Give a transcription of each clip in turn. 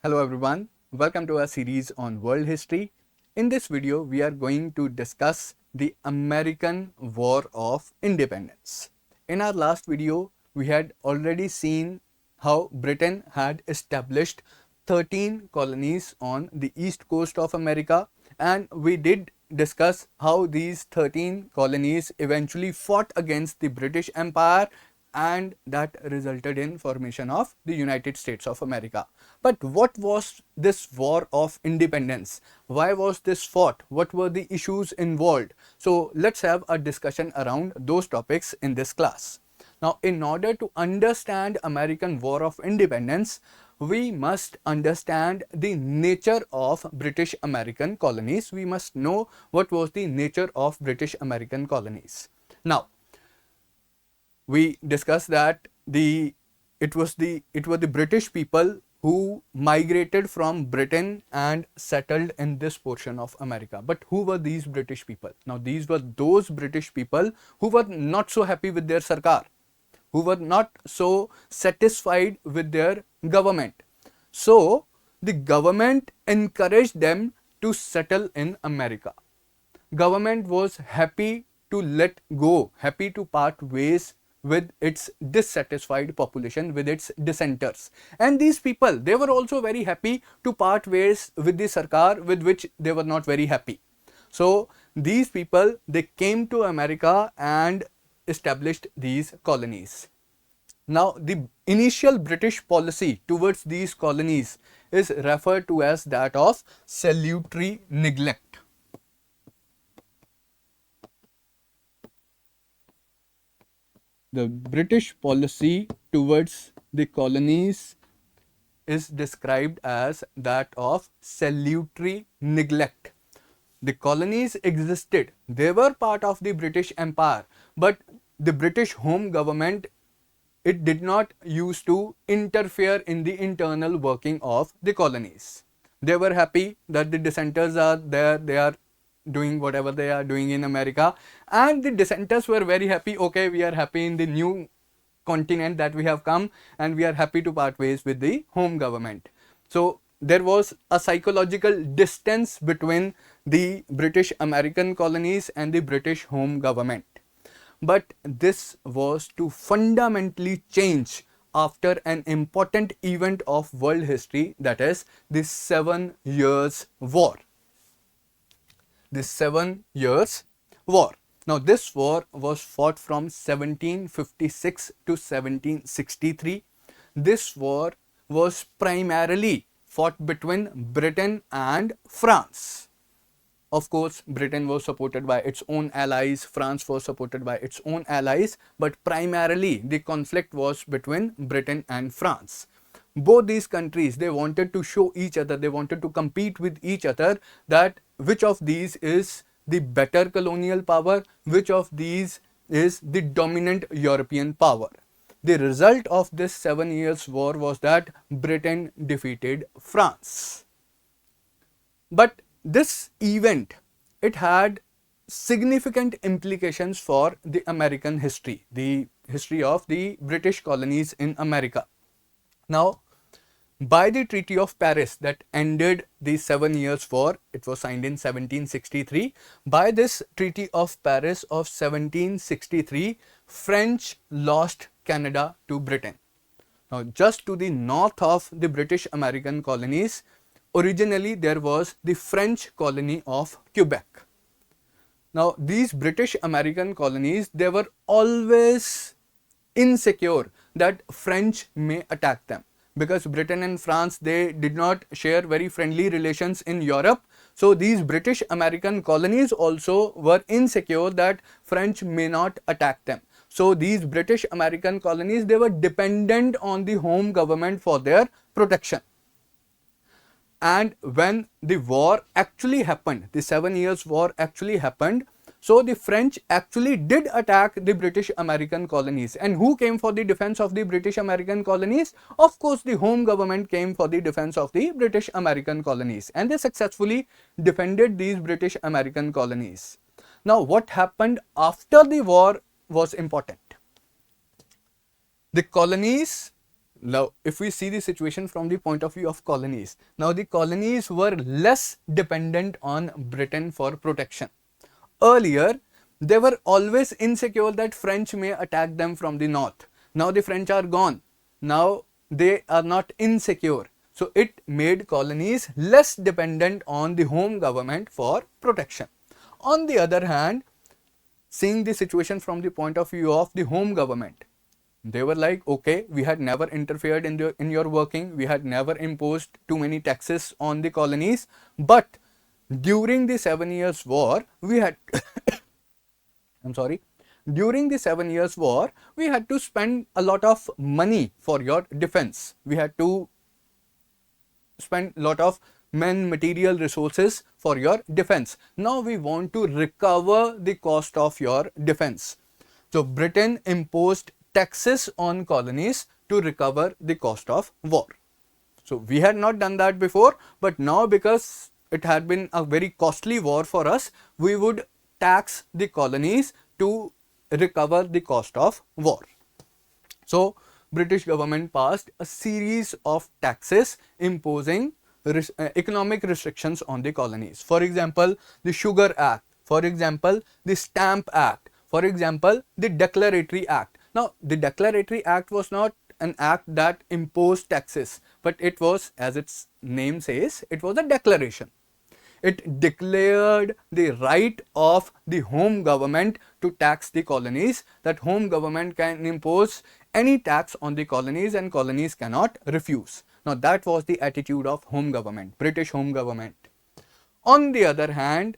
Hello everyone, welcome to our series on world history. In this video, we are going to discuss the American War of Independence. In our last video, we had already seen how Britain had established 13 colonies on the east coast of America, and we did discuss how these 13 colonies eventually fought against the British Empire and that resulted in formation of the United States of America. But what was this war of independence? Why was this fought? What were the issues involved? So let's have a discussion around those topics in this class. Now, in order to understand American War of Independence, we must understand the nature of British American colonies. We must know what was the nature of British American colonies. Now, we discussed that it were the British people who migrated from Britain and settled in this portion of America. But who were these British people? Now, these were those British people who were not so happy with their Sarkar, who were not so satisfied with their government. So, the government encouraged them to settle in America. Government was happy to let go, happy to part ways with its dissatisfied population, with its dissenters. And these people, they were also very happy to part ways with the Sarkar with which they were not very happy. So these people, they came to America and established these colonies. Now, the initial British policy towards these colonies is referred to as that of salutary neglect. The British policy towards the colonies is described as that of salutary neglect. The colonies existed, they were part of the British Empire, but the British home government, it did not used to interfere in the internal working of the colonies. They were happy that the dissenters are there, they are doing whatever they are doing in America, and the dissenters were very happy. Okay, we are happy in the new continent that we have come, and we are happy to part ways with the home government. So there was a psychological distance between the British American colonies and the British home government. But this was to fundamentally change after an important event of world history, that is the 7 Years' War. The 7 Years' War. Now, this war was fought from 1756 to 1763. This war was primarily fought between Britain and France. Of course, Britain was supported by its own allies, France was supported by its own allies, but primarily the conflict was between Britain and France. Both these countries, they wanted to show each other, they wanted to compete with each other that which of these is the better colonial power, which of these is the dominant European power. The result of this 7 Years' War was that Britain defeated France. But this event, it had significant implications for the American history, the history of the British colonies in America. Now, by the Treaty of Paris that ended the 7 Years' War, it was signed in 1763. By this Treaty of Paris of 1763, French lost Canada to Britain. Now, just to the north of the British American colonies, originally there was the French colony of Quebec. Now, these British American colonies, they were always insecure that French may attack them, because Britain and France, they did not share very friendly relations in Europe. So these British American colonies also were insecure that French may not attack them. So these British American colonies, they were dependent on the home government for their protection. And when the war actually happened, the 7 Years' War actually happened, so the French actually did attack the British American colonies. And who came for the defense of the British American colonies? Of course, the home government came for the defense of the British American colonies, and they successfully defended these British American colonies. Now, what happened after the war was important. The colonies Now, if we see the situation from the point of view of colonies, now the colonies were less dependent on Britain for protection. Earlier, they were always insecure that French may attack them from the north. Now the French are gone. Now they are not insecure. So it made colonies less dependent on the home government for protection. On the other hand, seeing the situation from the point of view of the home government, they were like, okay, we had never interfered in your working, we had never imposed too many taxes on the colonies, but during the 7 Years' War, we had I'm sorry, during the 7 Years' War, we had to spend a lot of money for your defense. We had to spend a lot of men, material, resources for your defense. Now we want to recover the cost of your defense. So Britain imposed taxes on colonies to recover the cost of war. So we had not done that before, but now because it had been a very costly war for us, we would tax the colonies to recover the cost of war. So British government passed a series of taxes imposing economic restrictions on the colonies. For example, the Sugar Act, for example, the Stamp Act, for example, the Declaratory Act. Now, the Declaratory Act was not an act that imposed taxes, but it was, as its name says, it was a declaration. It declared the right of the home government to tax the colonies, that home government can impose any tax on the colonies and colonies cannot refuse. Now that was the attitude of home government, British home government. On the other hand,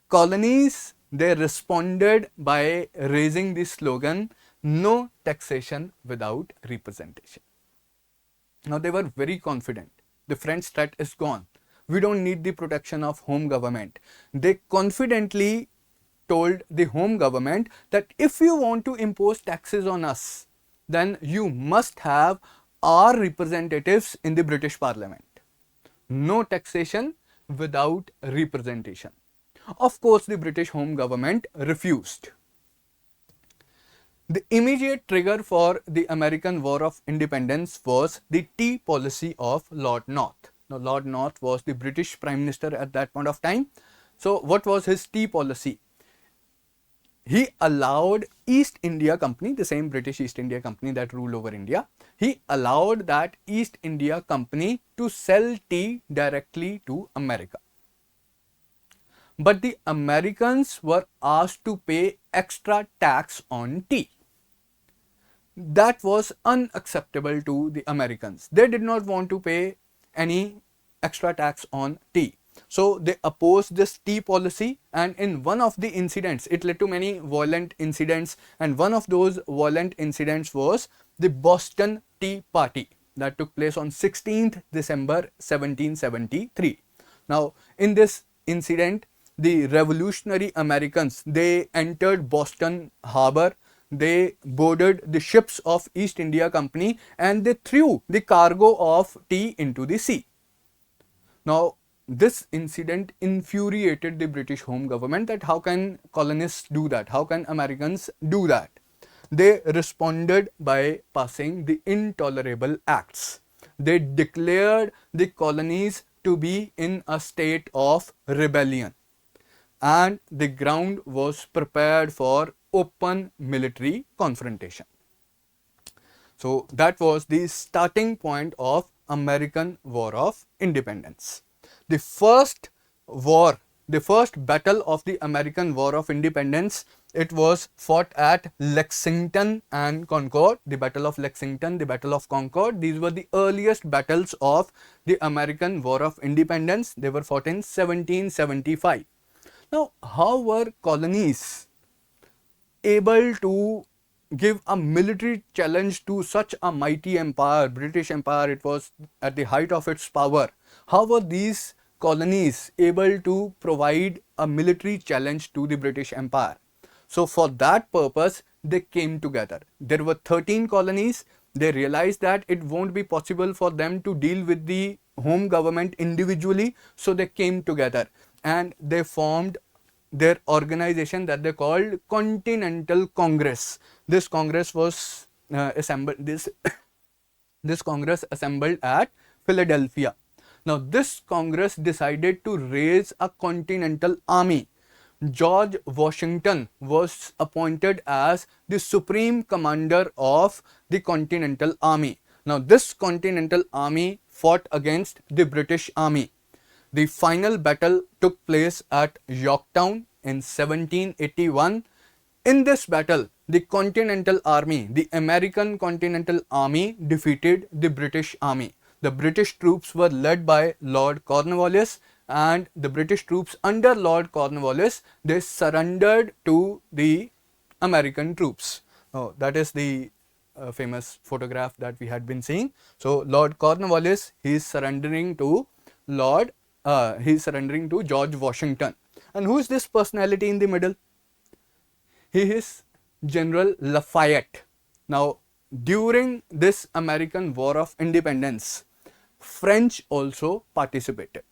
colonies, they responded by raising the slogan, no taxation without representation. Now they were very confident. The French threat is gone. We don't need the protection of home government. They confidently told the home government that if you want to impose taxes on us, then you must have our representatives in the British Parliament. No taxation without representation. Of course, the British home government refused. The immediate trigger for the American War of Independence was the tea policy of Lord North. Now, Lord North was the British Prime Minister at that point of time. So, what was his tea policy? He allowed East India Company, the same British East India Company that ruled over India, he allowed that East India Company to sell tea directly to America. But the Americans were asked to pay extra tax on tea. That was unacceptable to the Americans. They did not want to pay any extra tax on tea. So they opposed this tea policy, and in one of the incidents, it led to many violent incidents, and one of those violent incidents was the Boston Tea Party that took place on 16th December 1773. Now, in this incident, the revolutionary Americans, they entered Boston Harbor, they boarded the ships of East India Company and they threw the cargo of tea into the sea. Now, this incident infuriated the British home government, that how can colonists do that? How can Americans do that? They responded by passing the Intolerable Acts. They declared the colonies to be in a state of rebellion, and the ground was prepared for open military confrontation. So that was the starting point of American War of Independence. The first war, the first battle of the American War of Independence, it was fought at Lexington and Concord. The Battle of Lexington, the Battle of Concord, these were the earliest battles of the American War of Independence. They were fought in 1775. Now, how were colonies able to give a military challenge to such a mighty empire? British Empire, it was at the height of its power. How were these colonies able to provide a military challenge to the British Empire? So for that purpose, they came together. There were 13 colonies. They realized that it won't be possible for them to deal with the home government individually. So they came together and they formed their organization that they called Continental Congress. This Congress was assembled. This This Congress assembled at Philadelphia. Now, this Congress decided to raise a continental army. George Washington was appointed as the supreme commander of the Continental Army. Now, this Continental Army fought against the British Army. The final battle took place at Yorktown in 1781. In this battle, the Continental Army, the American Continental Army, defeated the British Army. The British troops were led by Lord Cornwallis, and the British troops under Lord Cornwallis, they surrendered to the American troops. Oh, that is the famous photograph that we had been seeing. So Lord Cornwallis, he is surrendering to George Washington. And who is this personality in the middle? He is General Lafayette. Now, during this American War of Independence, French also participated.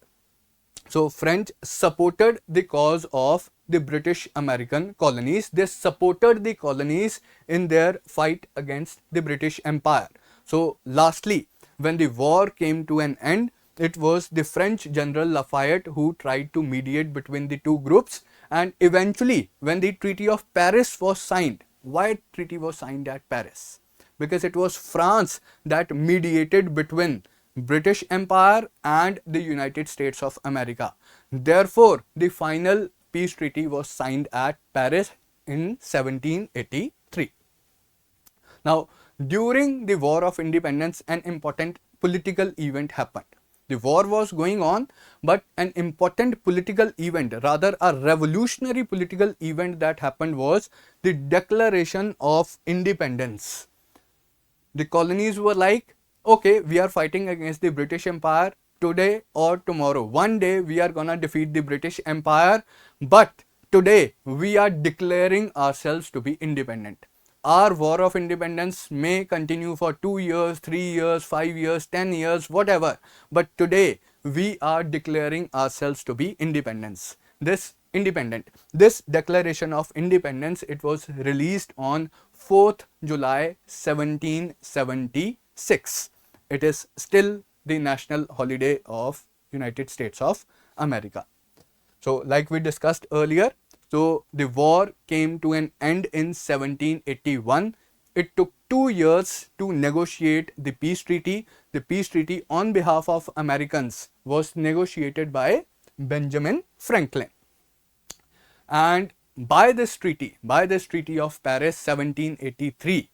So, French supported the cause of the British American colonies. They supported the colonies in their fight against the British Empire. So, lastly, when the war came to an end, it was the French General Lafayette who tried to mediate between the two groups, and eventually when the Treaty of Paris was signed. Why treaty was signed at Paris? Because it was France that mediated between British Empire and the United States of America. Therefore, the final peace treaty was signed at Paris in 1783. Now, during the War of Independence, an important political event happened. The war was going on, but an important political event, rather a revolutionary political event that happened, was the Declaration of Independence. The colonies were like, okay, we are fighting against the British Empire today or tomorrow. One day we are gonna defeat the British Empire, but today we are declaring ourselves to be independent. Our War of Independence may continue for 2 years, 3 years, 5 years, 10 years, whatever. But today we are declaring ourselves to be independent. This Declaration of Independence, it was released on 4th July 1776. It is still the national holiday of United States of America. So, like we discussed earlier, so the war came to an end in 1781. It took 2 years to negotiate the peace treaty. The peace treaty on behalf of Americans was negotiated by Benjamin Franklin. And by this treaty of Paris 1783,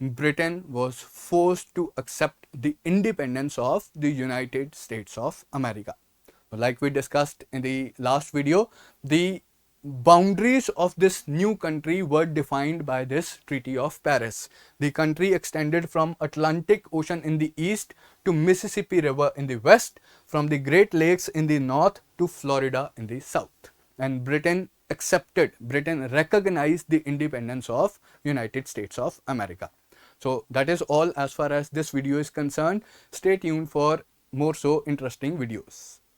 Britain was forced to accept the independence of the United States of America. Like we discussed in the last video, the boundaries of this new country were defined by this Treaty of Paris. The country extended from Atlantic Ocean in the east to Mississippi River in the west, from the Great Lakes in the north to Florida in the south. And Britain recognized the independence of United States of America. So that is all as far as this video is concerned. Stay tuned for more so interesting videos.